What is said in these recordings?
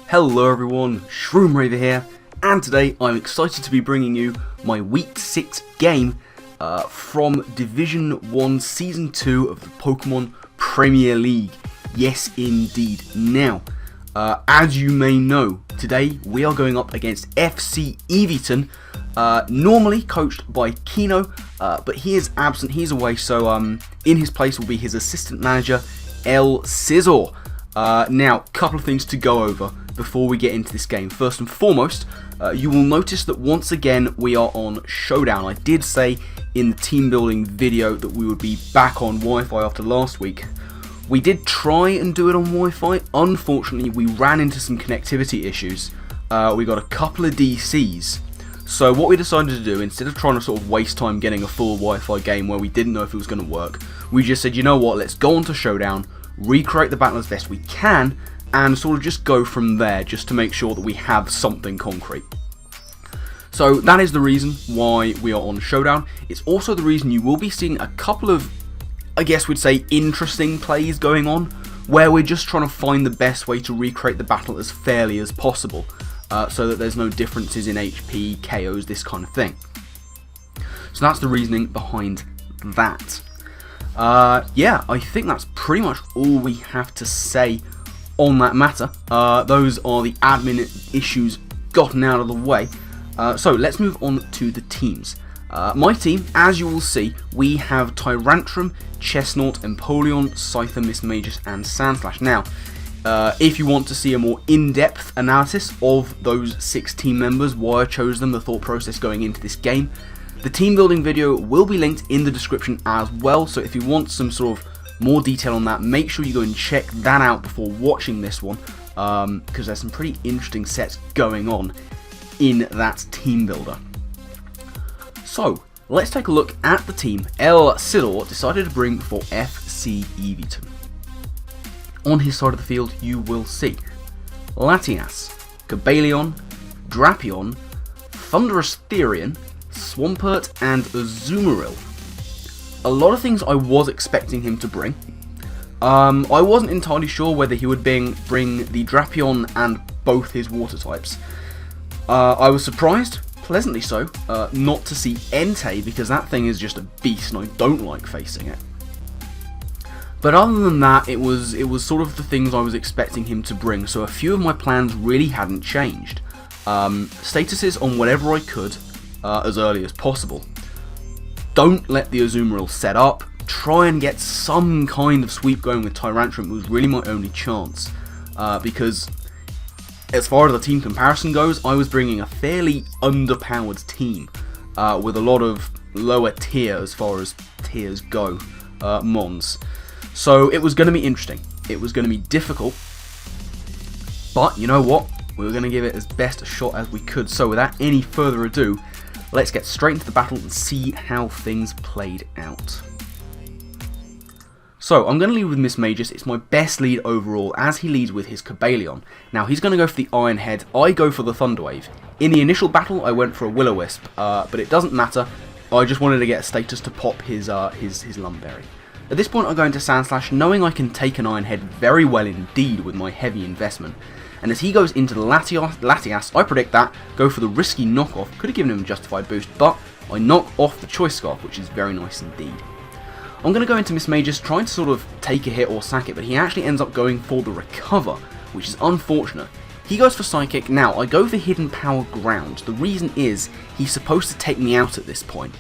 Hello everyone, Shroomraver here, and today I'm excited to be bringing you my Week 6 game from Division 1 Season 2 of the Pokemon Premier League. Yes indeed. Now, as you may know, today we are going up against FC Eeveeton, normally coached by Keyno, but he is absent, he's away, so in his place will be his assistant manager, Scizor. Now, a couple of things to go over before we get into this game. First and foremost, you will notice that once again we are on Showdown. I did say in the team building video that we would be back on Wi-Fi after last week. We did try and do it on Wi-Fi. Unfortunately, we ran into some connectivity issues. We got a couple of DCs. So what we decided to do, instead of trying to sort of waste time getting a full Wi-Fi game where we didn't know if it was going to work, we just said, you know what, let's go on to Showdown, recreate the battle as best we can, and sort of just go from there, just to make sure that we have something concrete. So that is the reason why we are on Showdown. It's also the reason you will be seeing a couple of, I guess we'd say, interesting plays going on, where we're just trying to find the best way to recreate the battle as fairly as possible, so that there's no differences in HP, KOs, this kind of thing. So that's the reasoning behind that. Yeah, I think that's pretty much all we have to say on that matter. Those are the admin issues gotten out of the way. So let's move on to the teams. My team, as you will see, we have Tyrantrum, Chestnut, Empoleon, Scyther, Mismagius, and Sandslash. Now, if you want to see a more in-depth analysis of those 6 team members, why I chose them, the thought process going into this game, the team building video will be linked in the description as well, so if you want some sort of more detail on that, make sure you go and check that out before watching this one, because there's some pretty interesting sets going on in that team builder. So, let's take a look at the team Scizor decided to bring for FC Eeveeton. On his side of the field, you will see Latias, Cobalion, Drapion, Thunderous Therian, Swampert, and Azumarill. A lot of things I was expecting him to bring. I wasn't entirely sure whether he would bring the Drapion and both his water types. I was surprised, pleasantly so, not to see Entei, because that thing is just a beast and I don't like facing it. But other than that, it was sort of the things I was expecting him to bring, so a few of my plans really hadn't changed. Statuses on whatever I could as early as possible. Don't let the Azumarill set up. Try and get some kind of sweep going with Tyrantrum. It was really my only chance, because as far as the team comparison goes, I was bringing a fairly underpowered team with a lot of lower tier as far as tiers go, mons. So it was going to be interesting. It was going to be difficult, but you know what? We were going to give it as best a shot as we could. So without any further ado, let's get straight into the battle and see how things played out. So, I'm going to lead with Mismagius. It's my best lead overall, as he leads with his Cobalion. Now, he's going to go for the Iron Head. I go for the Thunder Wave. In the initial battle, I went for a Will-O-Wisp, but it doesn't matter. I just wanted to get a status to pop his Lumberry. At this point, I go into Sandslash, knowing I can take an Iron Head very well indeed with my heavy investment. And as he goes into the Latias, I predict that, go for the risky knockoff. Could have given him a justified boost, but I knock off the Choice Scarf, which is very nice indeed. I'm going to go into Mismagius, trying to sort of take a hit or sack it, but he actually ends up going for the Recover, which is unfortunate. He goes for Psychic. Now, I go for Hidden Power Ground. The reason is, he's supposed to take me out at this point.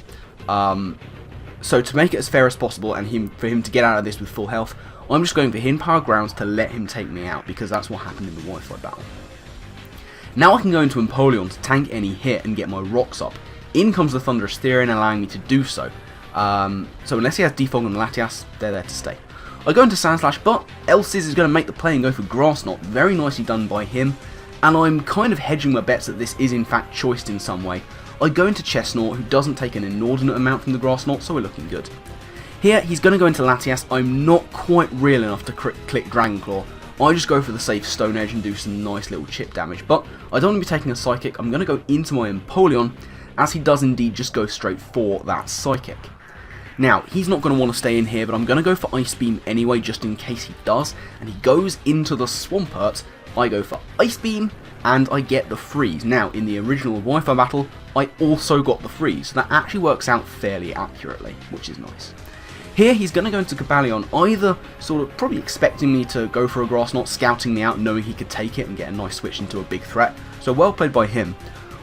So to make it as fair as possible, and for him to get out of this with full health, I'm just going for Hidden Power Grounds to let him take me out, because that's what happened in the Wi-Fi battle. Now I can go into Empoleon to tank any hit and get my rocks up. In comes the Thunderous Therian, allowing me to do so. So unless he has Defog and Latias, they're there to stay. I go into Sandslash, but Scizor is going to make the play and go for Grass Knot. Very nicely done by him. And I'm kind of hedging my bets that this is in fact choiced in some way. I go into Chestnut, who doesn't take an inordinate amount from the Grass Knot, so we're looking good. Here, he's going to go into Latias. I'm not quite real enough to click Dragon Claw. I just go for the safe Stone Edge and do some nice little chip damage. But I don't want to be taking a Psychic. I'm going to go into my Empoleon, as he does indeed just go straight for that Psychic. Now, he's not going to want to stay in here, but I'm going to go for Ice Beam anyway, just in case he does. And he goes into the Swampert. I go for Ice Beam, and I get the freeze. Now, in the original Wi-Fi battle, I also got the freeze, so that actually works out fairly accurately, which is nice. Here, he's going to go into Cobalion, either sort of probably expecting me to go for a Grass Knot, scouting me out, knowing he could take it and get a nice switch into a big threat. So well played by him.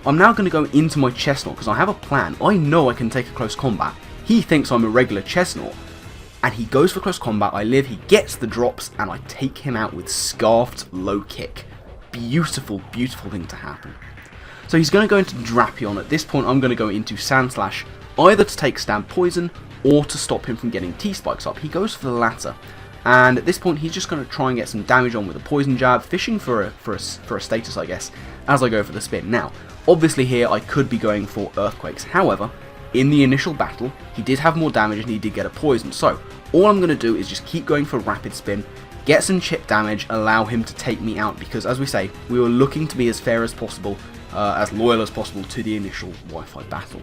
I'm now going to go into my Chestnut, because I have a plan. I know I can take a close combat. He thinks I'm a regular Chestnut, and he goes for close combat. I live, he gets the drops, and I take him out with Scarfed Low Kick. Beautiful, beautiful thing to happen. So he's going to go into Drapion. At this point, I'm going to go into Sandslash, either to take Stab Poison, or to stop him from getting T-Spikes up. He goes for the latter. And at this point, he's just going to try and get some damage on with a Poison Jab, fishing for a status, I guess, as I go for the spin. Now, obviously here, I could be going for Earthquakes. However, in the initial battle, he did have more damage and he did get a Poison. So, all I'm going to do is just keep going for Rapid Spin, get some chip damage, allow him to take me out, because as we say, we were looking to be as fair as possible, as loyal as possible to the initial Wi-Fi battle.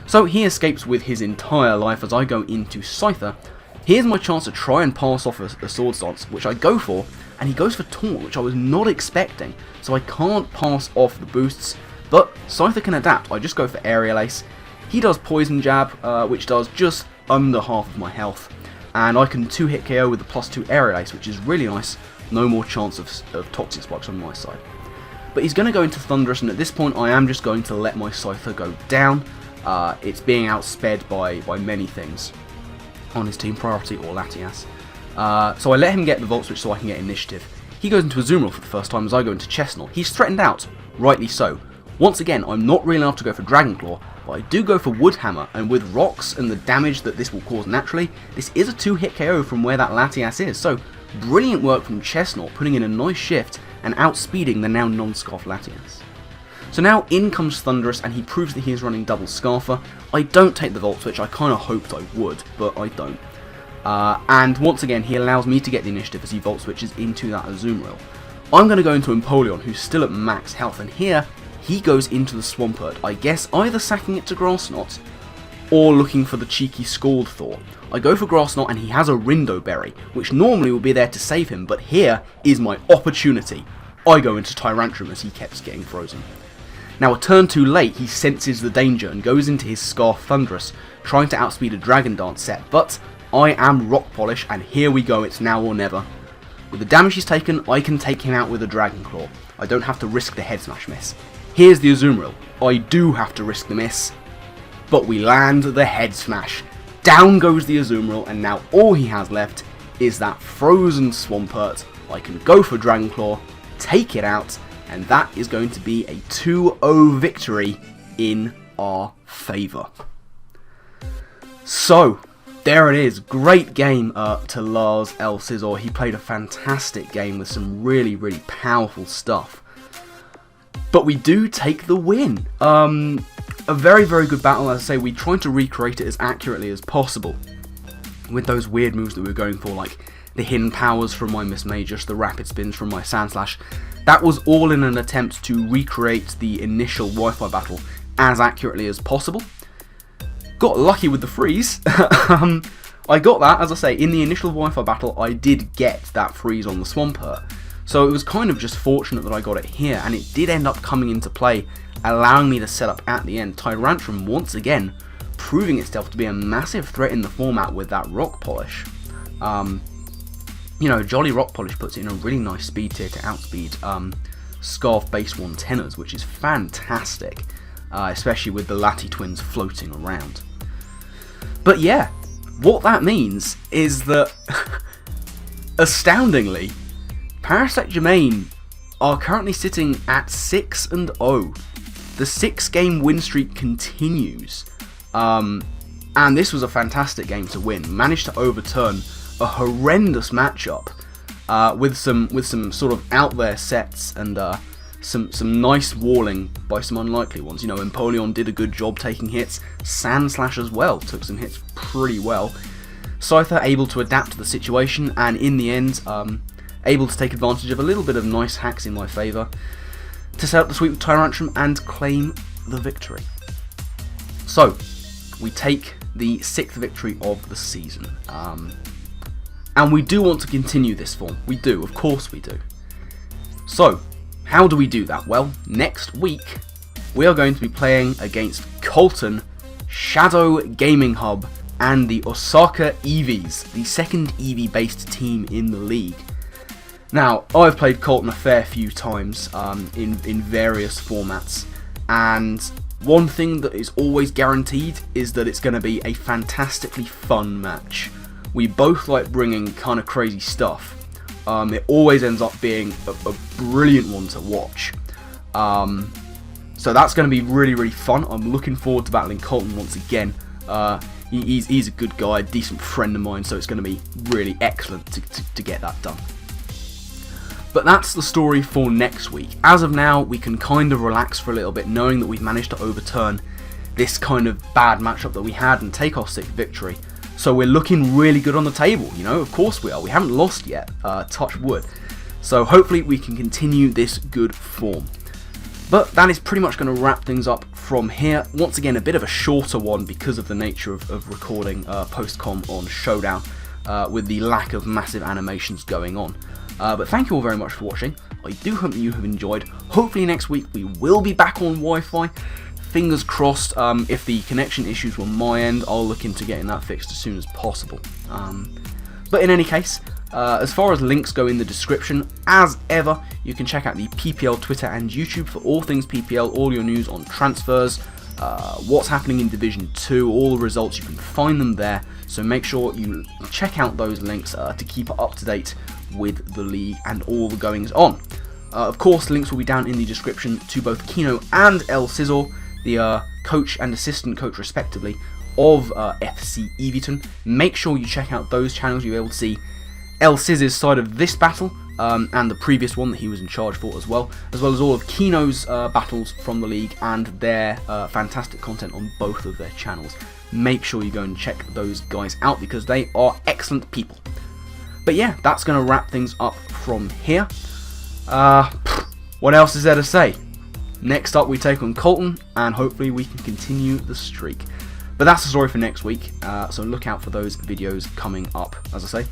So he escapes with his entire life as I go into Scyther. Here's my chance to try and pass off a Sword Stance, which I go for, and he goes for Taunt, which I was not expecting, so I can't pass off the boosts, but Scyther can adapt. I just go for Aerial Ace. He does Poison Jab, which does just under half of my health, and I can 2-hit KO with the +2 Aerial Ace, which is really nice. No more chance of Toxic Spikes on my side. But he's going to go into Thunderous, and at this point I am just going to let my Scyther go down. It's being outsped by many things on his team, Priority or Latias. So I let him get the Volt Switch so I can get Initiative. He goes into Azumarill for the first time as I go into Chestnut. He's threatened out, rightly so. Once again, I'm not really enough to go for Dragon Claw, but I do go for Wood Hammer, and with rocks and the damage that this will cause naturally, this is a 2-hit KO from where that Latias is. So brilliant work from Chestnut, putting in a nice shift and outspeeding the now non-Scarf Latias. So now in comes Thunderous, and he proves that he is running double Scarfer. I don't take the Volt Switch. I kind of hoped I would, but I don't. And once again, he allows me to get the initiative as he Volt Switches into that Azumarill. I'm going to go into Empoleon, who's still at max health, and here he goes into the Swampert. I guess either sacking it to Grass Knot or looking for the cheeky Scald Thought. I go for Grass Knot, and he has a Rindo Berry, which normally would be there to save him, but here is my opportunity. I go into Tyrantrum as he keeps getting frozen. Now a turn too late, he senses the danger and goes into his Scarf Thunderous, trying to outspeed a Dragon Dance set, but I am Rock Polish, and here we go, it's now or never. With the damage he's taken, I can take him out with a Dragon Claw. I don't have to risk the Head Smash miss. Here's the Azumarill. I do have to risk the miss, but we land the Head Smash. Down goes the Azumarill, and now all he has left is that frozen Swampert. I can go for Dragon Claw, take it out, and that is going to be a 2-0 victory in our favour. So, there it is. Great game to Lars L. Scizor. He played a fantastic game with some really, really powerful stuff. But we do take the win. A very, very good battle. As I say, we tried to recreate it as accurately as possible with those weird moves that we were going for, like the hidden powers from my Miss Magus, the rapid spins from my Sandslash. That was all in an attempt to recreate the initial Wi-Fi battle as accurately as possible. Got lucky with the freeze. I got that, as I say, in the initial Wi-Fi battle, I did get that freeze on the Swampert. So it was kind of just fortunate that I got it here, and it did end up coming into play, allowing me to set up at the end. Tyrantrum, once again, proving itself to be a massive threat in the format with that Rock Polish. You know, Jolly Rock Polish puts it in a really nice speed tier to outspeed Scarf base 110ers, which is fantastic, especially with the Lati twins floating around. But yeah, what that means is that, astoundingly, Parasect Germain are currently sitting at 6-0. The 6-game win streak continues, and this was a fantastic game to win. Managed to overturn a horrendous matchup with some sort of out there sets and some nice walling by some unlikely ones. You know, Empoleon did a good job taking hits. Sandslash as well took some hits pretty well. Scyther able to adapt to the situation, and in the end, able to take advantage of a little bit of nice hacks in my favour to set up the sweep with Tyrantrum and claim the victory. So, we take the 6th victory of the season. And we do want to continue this form. We do, of course we do. So, how do we do that? Well, next week we are going to be playing against Colton, Shadow Gaming Hub, and the Osaka Eevees, the second Eevee based team in the league. Now, I've played Colton a fair few times in various formats, and one thing that is always guaranteed is that it's going to be a fantastically fun match. We both like bringing kind of crazy stuff. It always ends up being a brilliant one to watch. So that's going to be really, really fun. I'm looking forward to battling Colton once again. He's a good guy, a decent friend of mine, so it's going to be really excellent to get that done. But that's the story for next week. As of now, we can kind of relax for a little bit, knowing that we've managed to overturn this kind of bad matchup that we had and take our 6th victory. So we're looking really good on the table, you know, of course we are. We haven't lost yet, touch wood. So hopefully we can continue this good form. But that is pretty much going to wrap things up from here. Once again, a bit of a shorter one because of the nature of recording post-com on Showdown with the lack of massive animations going on. But thank you all very much for watching. I do hope that you have enjoyed. Hopefully next week we will be back on Wi-Fi. Fingers crossed. If the connection issues were my end, I'll look into getting that fixed as soon as possible. But in any case, as far as links go in the description, as ever, you can check out the PPL Twitter and YouTube for all things PPL, all your news on transfers, what's happening in Division 2, all the results, you can find them there. So make sure you check out those links to keep up to date with the league and all the goings on. Of course, links will be down in the description to both Keyno and Scizor, the coach and assistant coach respectively of FC Eeveeton. Make sure you check out those channels. You'll be able to see Scizor's side of this battle and the previous one that he was in charge for as well as all of Keyno's battles from the league and their fantastic content on both of their channels. Make sure you go and check those guys out because they are excellent people. But yeah, that's going to wrap things up from here. What else is there to say? Next up we take on Colton, and hopefully we can continue the streak. But that's the story for next week, so look out for those videos coming up, as I say,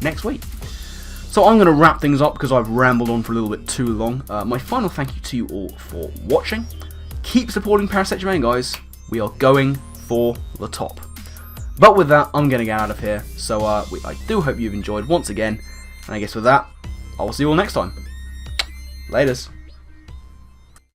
next week. So I'm going to wrap things up because I've rambled on for a little bit too long. My final thank you to you all for watching. Keep supporting Parasect Germain, guys. We are going for the top. But with that, I'm going to get out of here. So I do hope you've enjoyed once again. And I guess with that, I will see you all next time. Laters.